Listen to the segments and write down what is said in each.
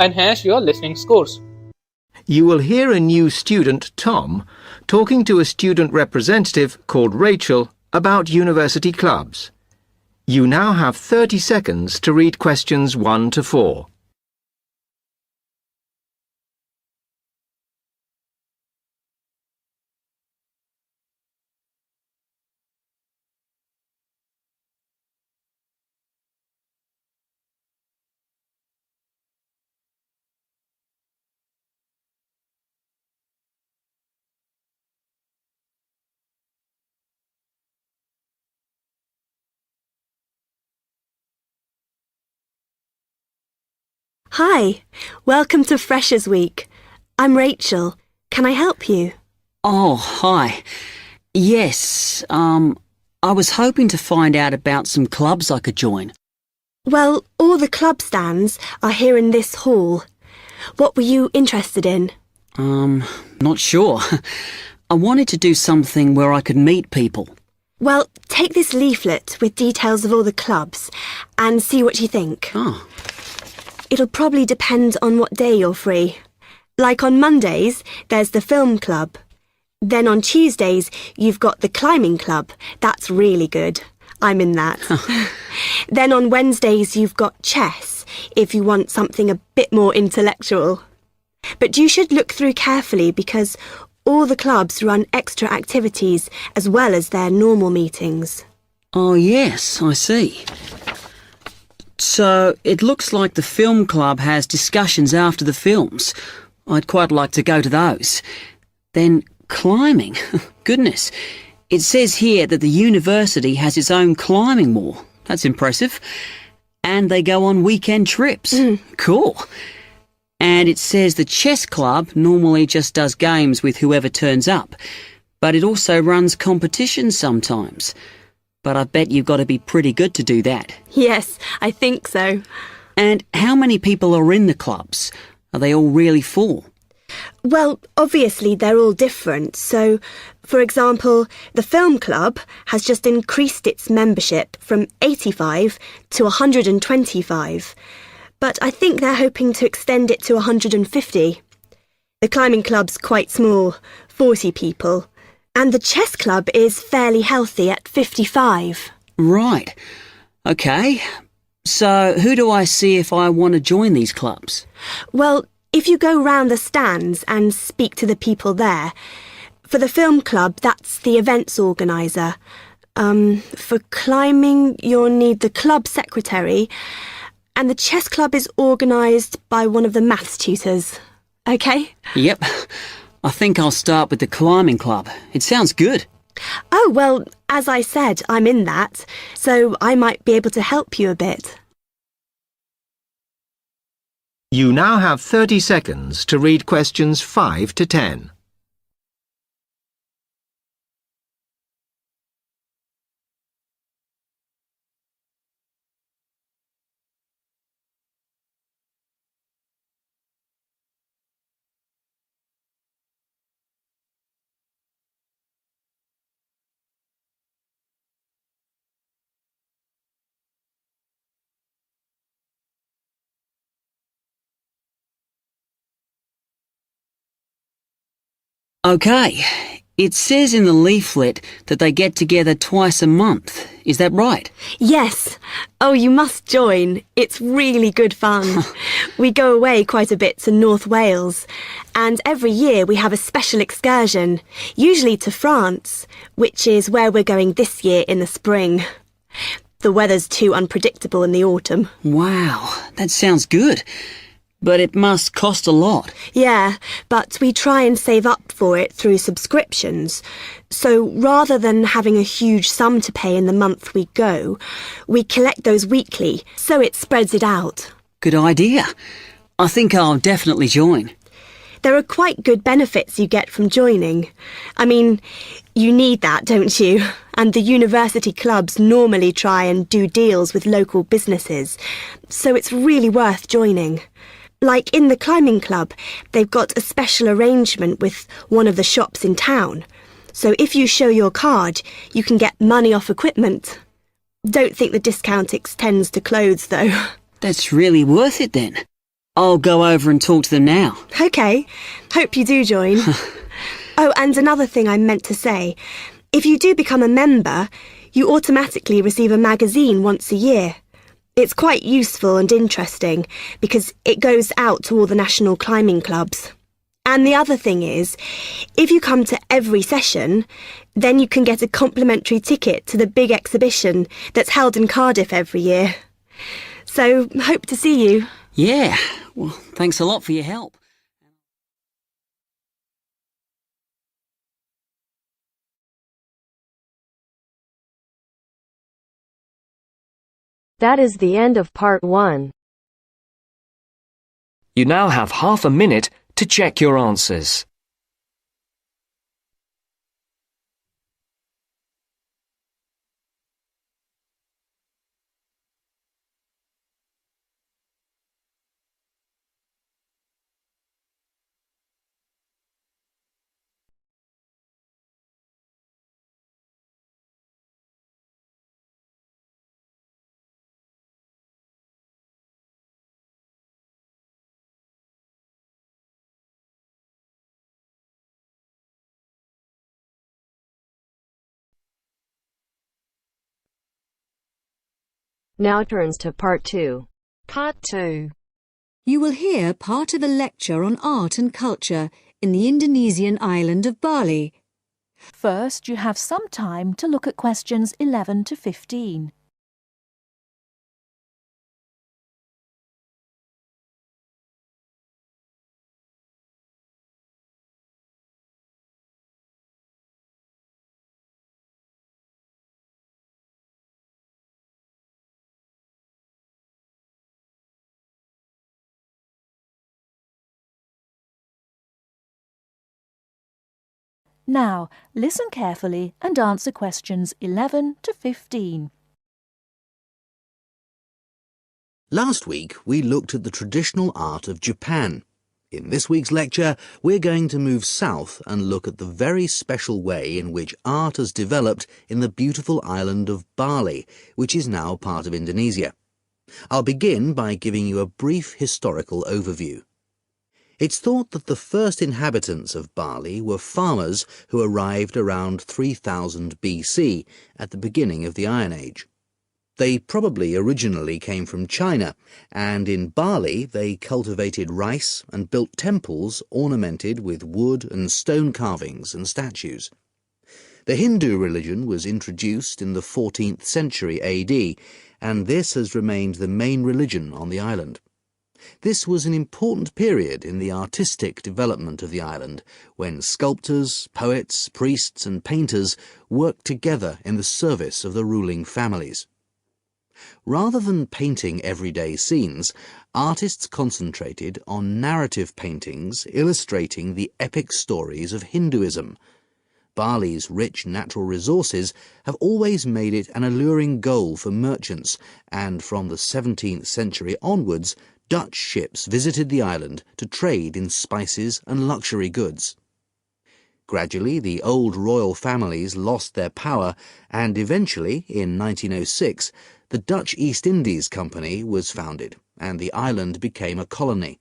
enhance your listening scores. You will hear a new student, Tom, talking to a student representative called Rachel about university clubs. You now have 30 seconds to read questions 1 to 4. Hi, welcome to Freshers Week. I'm Rachel. Can I help you? Oh, hi. Yes, I was hoping to find out about some clubs I could join. Well, all the club stands are here in this hall. What were you interested in? Not sure. I wanted to do something where I could meet people. Well, take this leaflet with details of all the clubs and see what you think. Oh. It'll probably depend on what day you're free. Like on Mondays, there's the film club. Then on Tuesdays, you've got the climbing club. That's really good. I'm in that. Then on Wednesdays, you've got chess, if you want something a bit more intellectual. But you should look through carefully because all the clubs run extra activities as well as their normal meetings. Oh, yes, I see. So, it looks like the film club has discussions after the films. I'd quite like to go to those. Then, climbing. Goodness. It says here that the university has its own climbing wall. That's impressive. And they go on weekend trips. Cool. And it says the chess club normally just does games with whoever turns up. But it also runs competitions sometimes. But I bet you've got to be pretty good to do that. Yes, I think so. And how many people are in the clubs? Are they all really full? Well, obviously they're all different. So, for example, the film club has just increased its membership from 85 to 125. But I think they're hoping to extend it to 150. The climbing club's quite small, 40 people. And the chess club is fairly healthy at 55. Right. OK. So who do I see if I want to join these clubs? Well, if you go round the stands and speak to the people there, for the film club, that's the events organiser. For climbing, you'll need the club secretary, and the chess club is organised by one of the maths tutors. OK? Yep. I think I'll start with the climbing club. It sounds good. Oh, well, as I said, I'm in that, so I might be able to help you a bit. You now have 30 seconds to read questions 5 to 10. OK. It says in the leaflet that they get together twice a month. Is that right? Yes. Oh, you must join. It's really good fun. We go away quite a bit to North Wales, and every year we have a special excursion, usually to France, which is where we're going this year in the spring. The weather's too unpredictable in the autumn. Wow, that sounds good. But it must cost a lot. Yeah, but we try and save up for it through subscriptions. So rather than having a huge sum to pay in the month we go, we collect those weekly, so it spreads it out. Good idea. I think I'll definitely join. There are quite good benefits you get from joining. I mean, you need that, don't you? And the university clubs normally try and do deals with local businesses, so it's really worth joining. Like in the climbing club, they've got a special arrangement with one of the shops in town. So if you show your card, you can get money off equipment. Don't think the discount extends to clothes, though. That's really worth it then. I'll go over and talk to them now. OK, hope you do join. Oh, and another thing I meant to say. If you do become a member, you automatically receive a magazine once a year. It's quite useful and interesting because it goes out to all the national climbing clubs. And the other thing is, if you come to every session, then you can get a complimentary ticket to the big exhibition that's held in Cardiff every year. So, hope to see you. Yeah, well, thanks a lot for your help. That is the end of part 1. You now have half a minute to check your answers. Now turns to part 2. Part 2. You will hear part of a lecture on art and culture in the Indonesian island of Bali. First, you have some time to look at questions 11 to 15. Now, listen carefully and answer questions 11 to 15. Last week, we looked at the traditional art of Japan. In this week's lecture, we're going to move south and look at the very special way in which art has developed in the beautiful island of Bali, which is now part of Indonesia. I'll begin by giving you a brief historical overview. It's thought that the first inhabitants of Bali were farmers who arrived around 3000 BC, at the beginning of the Iron Age. They probably originally came from China, and in Bali they cultivated rice and built temples ornamented with wood and stone carvings and statues. The Hindu religion was introduced in the 14th century AD, and this has remained the main religion on the island. This was an important period in the artistic development of the island, when sculptors, poets, priests and painters worked together in the service of the ruling families. Rather than painting everyday scenes, artists concentrated on narrative paintings illustrating the epic stories of Hinduism. Bali's rich natural resources have always made it an alluring goal for merchants, and from the 17th century onwards, Dutch ships visited the island to trade in spices and luxury goods. Gradually, the old royal families lost their power, and eventually, in 1906, the Dutch East Indies Company was founded, and the island became a colony.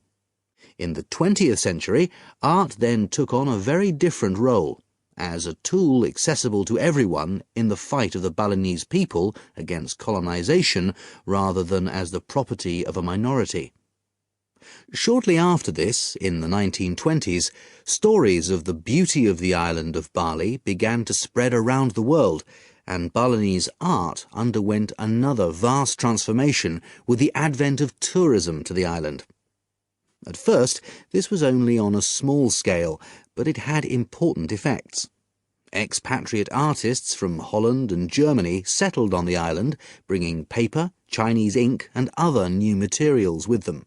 In the 20th century, art then took on a very different role, as a tool accessible to everyone in the fight of the Balinese people against colonization, rather than as the property of a minority. Shortly after this, in the 1920s, stories of the beauty of the island of Bali began to spread around the world, and Balinese art underwent another vast transformation with the advent of tourism to the island. At first, this was only on a small scale, but it had important effects. Expatriate artists from Holland and Germany settled on the island, bringing paper, Chinese ink and other new materials with them.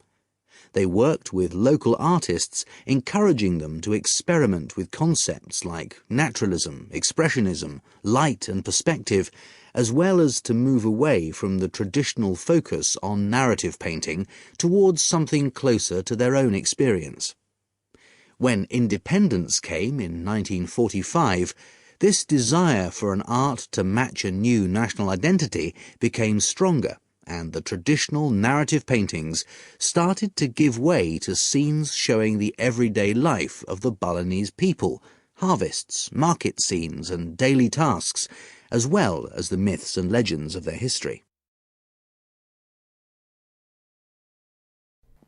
They worked with local artists, encouraging them to experiment with concepts like naturalism, expressionism, light and perspective, as well as to move away from the traditional focus on narrative painting towards something closer to their own experience. When independence came in 1945, this desire for an art to match a new national identity became stronger, and the traditional narrative paintings started to give way to scenes showing the everyday life of the Balinese people, harvests, market scenes and daily tasks, as well as the myths and legends of their history.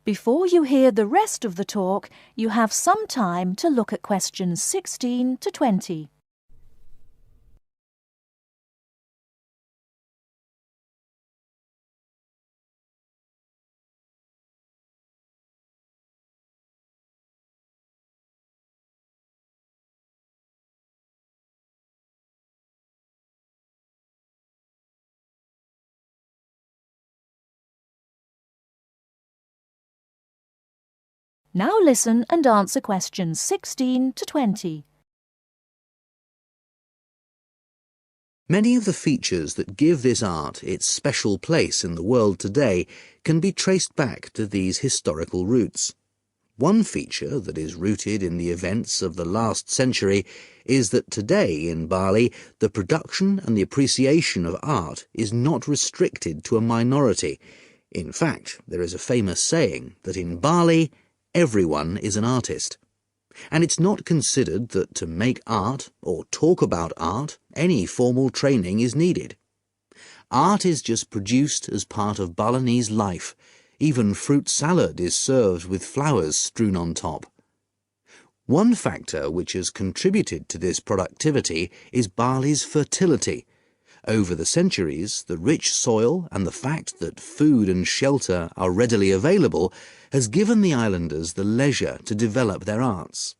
Before you hear the rest of the talk, you have some time to look at questions 16 to 20. Now listen and answer questions 16 to 20. Many of the features that give this art its special place in the world today can be traced back to these historical roots. One feature that is rooted in the events of the last century is that today in Bali, the production and the appreciation of art is not restricted to a minority. In fact, there is a famous saying that in Bali, everyone is an artist. And it's not considered that to make art or talk about art, any formal training is needed. Art is just produced as part of Balinese life. Even fruit salad is served with flowers strewn on top. One factor which has contributed to this productivity is Bali's fertility. Over the centuries, the rich soil and the fact that food and shelter are readily available has given the islanders the leisure to develop their arts.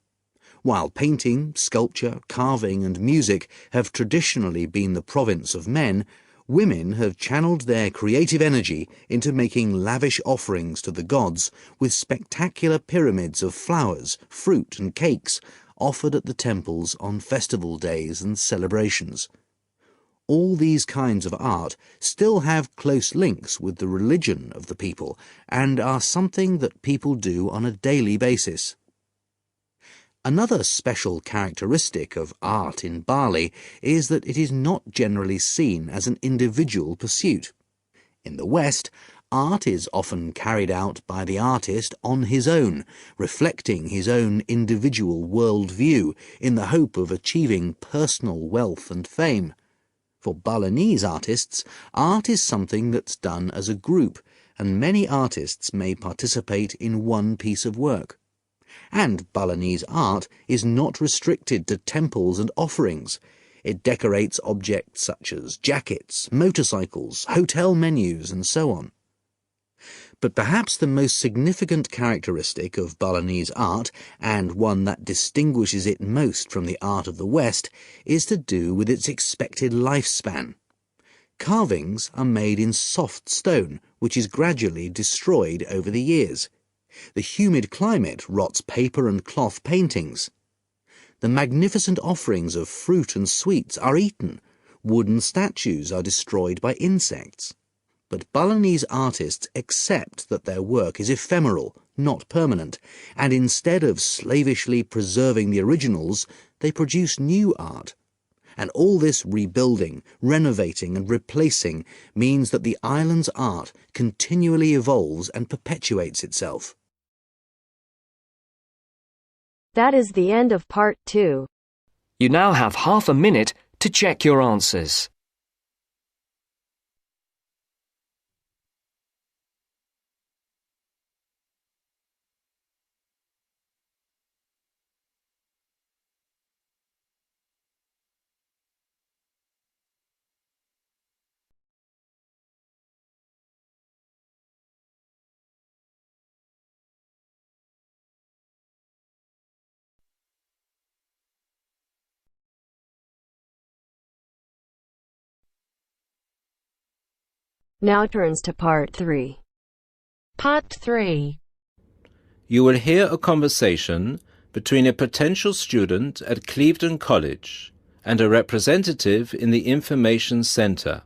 While painting, sculpture, carving and music have traditionally been the province of men, women have channeled their creative energy into making lavish offerings to the gods with spectacular pyramids of flowers, fruit and cakes offered at the temples on festival days and celebrations. All these kinds of art still have close links with the religion of the people and are something that people do on a daily basis. Another special characteristic of art in Bali is that it is not generally seen as an individual pursuit. In the West, art is often carried out by the artist on his own, reflecting his own individual worldview in the hope of achieving personal wealth and fame. For Balinese artists, art is something that's done as a group, and many artists may participate in one piece of work. And Balinese art is not restricted to temples and offerings. It decorates objects such as jackets, motorcycles, hotel menus, and so on. But perhaps the most significant characteristic of Balinese art, and one that distinguishes it most from the art of the West, is to do with its expected lifespan. Carvings are made in soft stone, which is gradually destroyed over the years. The humid climate rots paper and cloth paintings. The magnificent offerings of fruit and sweets are eaten. Wooden statues are destroyed by insects. But Balinese artists accept that their work is ephemeral, not permanent, and instead of slavishly preserving the originals, they produce new art. And all this rebuilding, renovating and replacing means that the island's art continually evolves and perpetuates itself. That is the end of part 2. You now have half a minute to check your answers. Now turns to part 3. Part 3. You will hear a conversation between a potential student at Clevedon College and a representative in the Information Centre.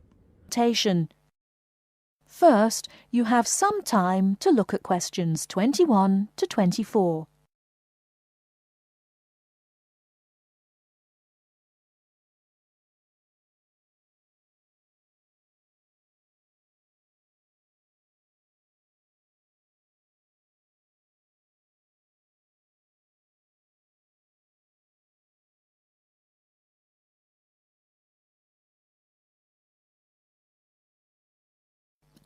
First, you have some time to look at questions 21 to 24.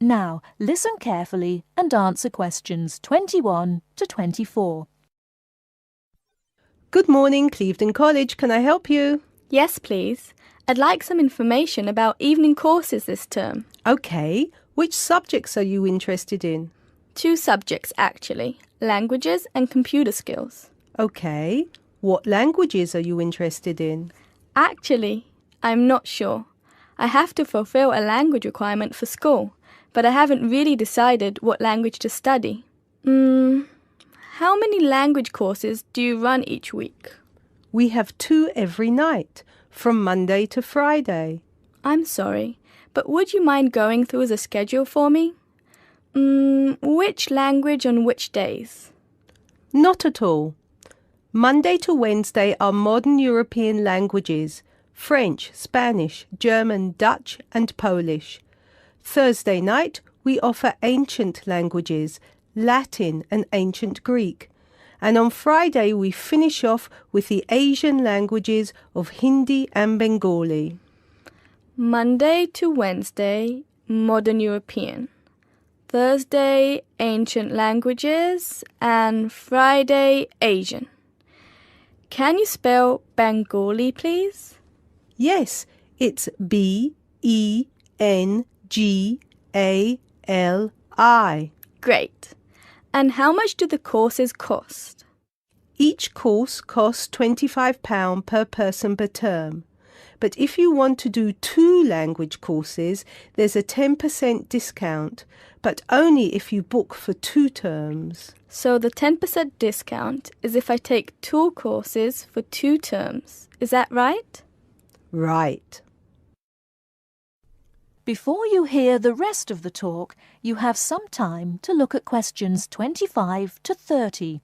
Now, listen carefully and answer questions 21 to 24. Good morning, Clevedon College. Can I help you? Yes, please. I'd like some information about evening courses this term. OK. Which subjects are you interested in? 2 subjects, actually. Languages and computer skills. OK. What languages are you interested in? Actually, I'm not sure. I have to fulfill a language requirement for school, but I haven't really decided what language to study. How many language courses do you run each week? We have 2 every night, from Monday to Friday. I'm sorry, but would you mind going through the schedule for me? Which language on which days? Not at all. Monday to Wednesday are modern European languages, French, Spanish, German, Dutch and Polish. Thursday night we offer ancient languages, Latin and ancient Greek. And on Friday we finish off with the Asian languages of Hindi and Bengali. Monday to Wednesday, modern European. Thursday, ancient languages, and Friday, Asian. Can you spell Bengali, please? Yes, it's B-E-N-G-A-L-I. Great. And how much do the courses cost? Each course costs £25 per person per term. But if you want to do 2 language courses, there's a 10% discount, but only if you book for 2 terms. So the 10% discount is if I take 2 courses for 2 terms. Is that right? Right. Before you hear the rest of the talk, you have some time to look at questions 25 to 30.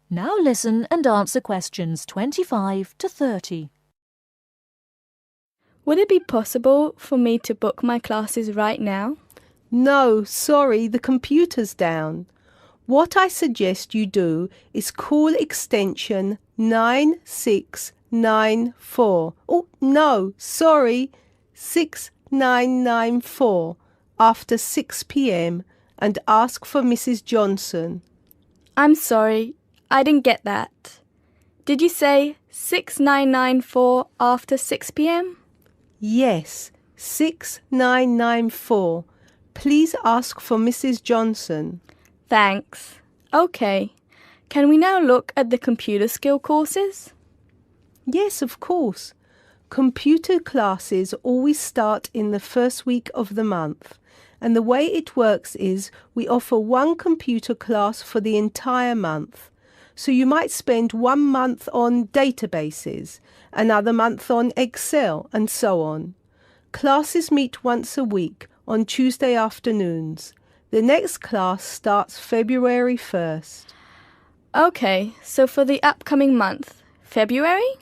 Now listen and answer questions 25 to 30. Would it be possible for me to book my classes right now? No, sorry, the computer's down. What I suggest you do is call extension 9694. Oh, no, sorry, 6994 after 6 p.m. and ask for Mrs. Johnson. I'm sorry, I didn't get that. Did you say 6994 after 6 p.m? Yes, 6994. Please ask for Mrs. Johnson. Thanks. OK. Can we now look at the computer skill courses? Yes, of course. Computer classes always start in the first week of the month. And the way it works is we offer 1 computer class for the entire month. So you might spend 1 month on databases, another month on Excel, and so on. Classes meet once a week on Tuesday afternoons. The next class starts February 1st. OK, so for the upcoming month, February?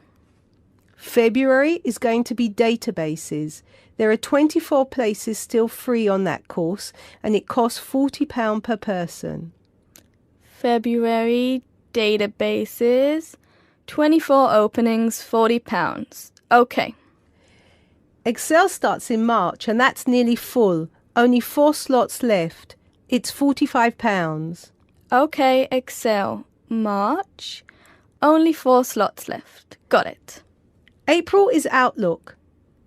February is going to be databases. There are 24 places still free on that course, and it costs £40 per person. February, databases, 24 openings, £40. OK. Excel starts in March, and that's nearly full. Only 4 slots left. It's £45. OK, Excel, March, only 4 slots left. Got it. April is Outlook.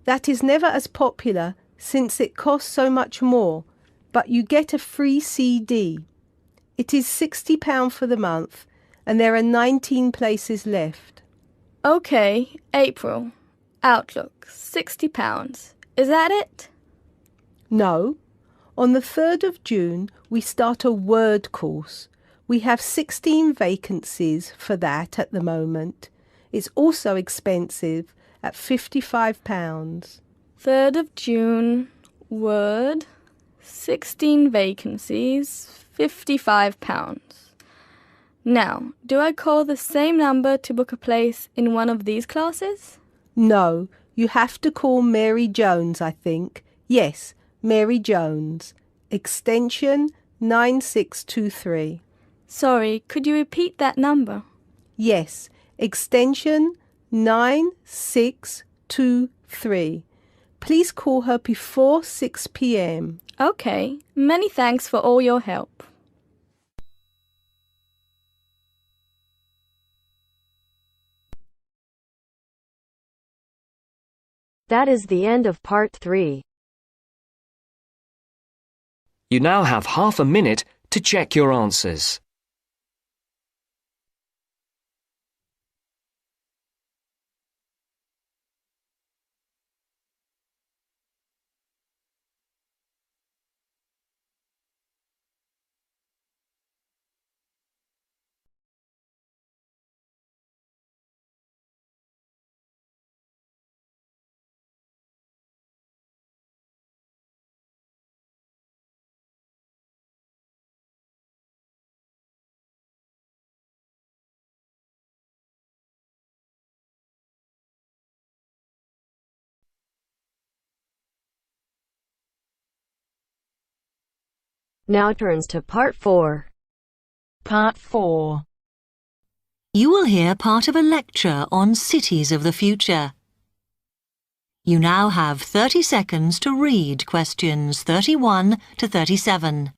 That is never as popular since it costs so much more, but you get a free CD. It is £60 for the month, and there are 19 places left. OK, April, Outlook, £60. Is that it? No. On the 3rd of June, we start a Word course. We have 16 vacancies for that at the moment. It's also expensive at £55. 3rd of June, Word, 16 vacancies, £55. Now, do I call the same number to book a place in one of these classes? No, you have to call Mary Jones, I think. Yes, Mary Jones. Extension 9623. Sorry, could you repeat that number? Yes, extension 9623. Please call her before 6 p.m. Okay, many thanks for all your help. That is the end of part 3. You now have half a minute to check your answers. Now turns to part 4. Part 4. You will hear part of a lecture on cities of the future. You now have 30 seconds to read questions 31 to 37.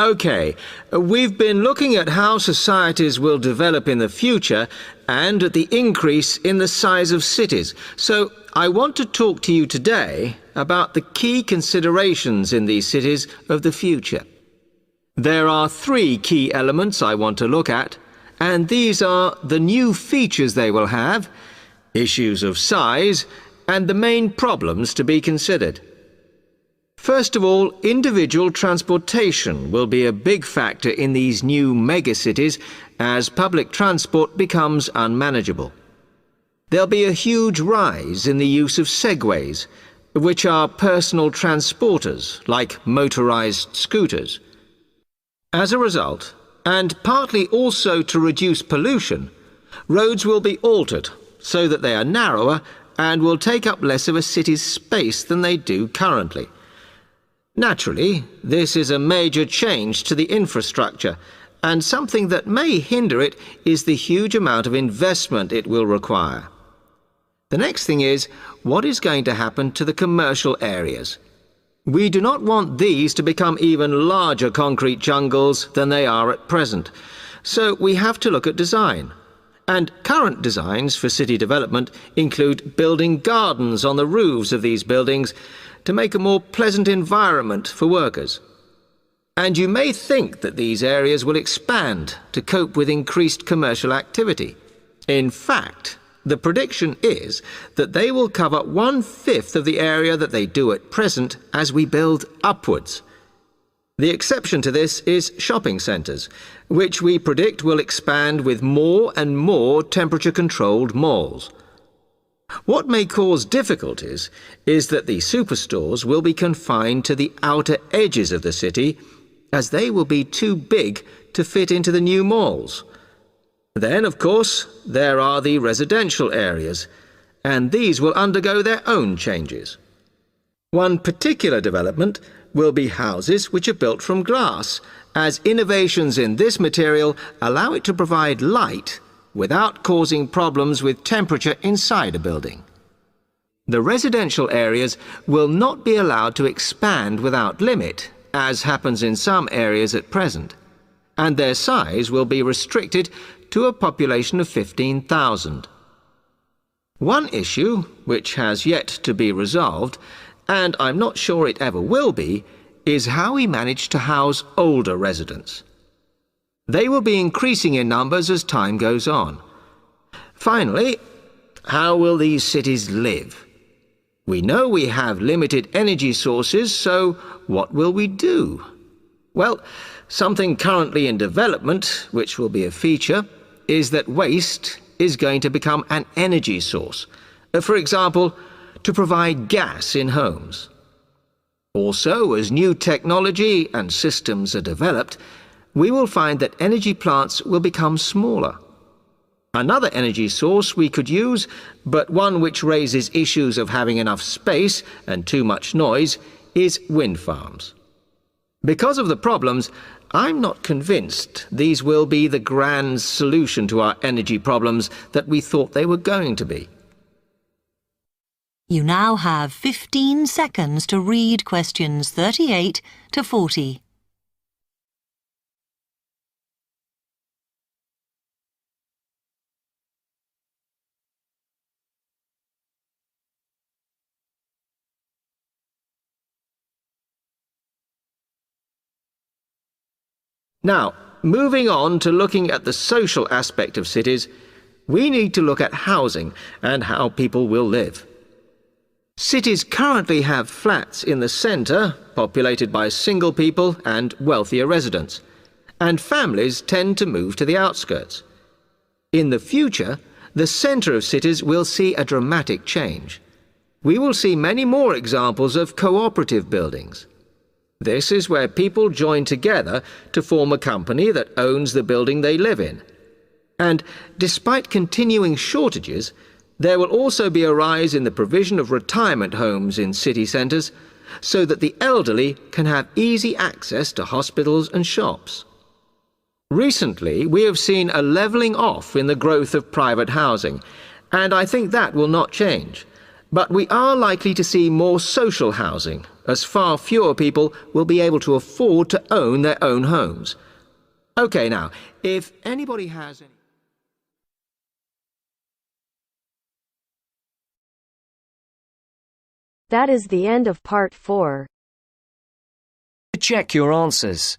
OK, we've been looking at how societies will develop in the future and at the increase in the size of cities. So I want to talk to you today about the key considerations in these cities of the future. There are 3 key elements I want to look at, and these are the new features they will have, issues of size, and the main problems to be considered. First of all, individual transportation will be a big factor in these new megacities as public transport becomes unmanageable. There'll be a huge rise in the use of segways, which are personal transporters like motorized scooters. As a result, and partly also to reduce pollution, roads will be altered so that they are narrower and will take up less of a city's space than they do currently. Naturally, this is a major change to the infrastructure, and something that may hinder it is the huge amount of investment it will require. The next thing is, what is going to happen to the commercial areas? We do not want these to become even larger concrete jungles than they are at present, so we have to look at design. And current designs for city development include building gardens on the roofs of these buildings to make a more pleasant environment for workers. And you may think that these areas will expand to cope with increased commercial activity. In fact, the prediction is that they will cover 1/5 of the area that they do at present as we build upwards. The exception to this is shopping centres, which we predict will expand with more and more temperature-controlled malls. What may cause difficulties is that the superstores will be confined to the outer edges of the city, as they will be too big to fit into the new malls. Then, of course, there are the residential areas, and these will undergo their own changes. One particular development will be houses which are built from glass, as innovations in this material allow it to provide light without causing problems with temperature inside a building. The residential areas will not be allowed to expand without limit, as happens in some areas at present, and their size will be restricted to a population of 15,000. One issue, which has yet to be resolved, and I'm not sure it ever will be, is how we manage to house older residents. They will be increasing in numbers as time goes on. Finally, how will these cities live? We know we have limited energy sources, so what will we do? Well, something currently in development, which will be a feature, is that waste is going to become an energy source. For example, to provide gas in homes. Also, as new technology and systems are developed, we will find that energy plants will become smaller. Another energy source we could use, but one which raises issues of having enough space and too much noise, is wind farms. Because of the problems, I'm not convinced these will be the grand solution to our energy problems that we thought they were going to be. You now have 15 seconds to read questions 38 to 40. Now, moving on to looking at the social aspect of cities, we need to look at housing and how people will live. Cities currently have flats in the centre, populated by single people and wealthier residents, and families tend to move to the outskirts. In the future, the centre of cities will see a dramatic change. We will see many more examples of cooperative buildings. This is where people join together to form a company that owns the building they live in. And despite continuing shortages, there will also be a rise in the provision of retirement homes in city centres so that the elderly can have easy access to hospitals and shops. Recently, we have seen a levelling off in the growth of private housing, and I think that will not change. But we are likely to see more social housing, as far fewer people will be able to afford to own their own homes. OK, now, if anybody has any... That is the end of part 4. To check your answers,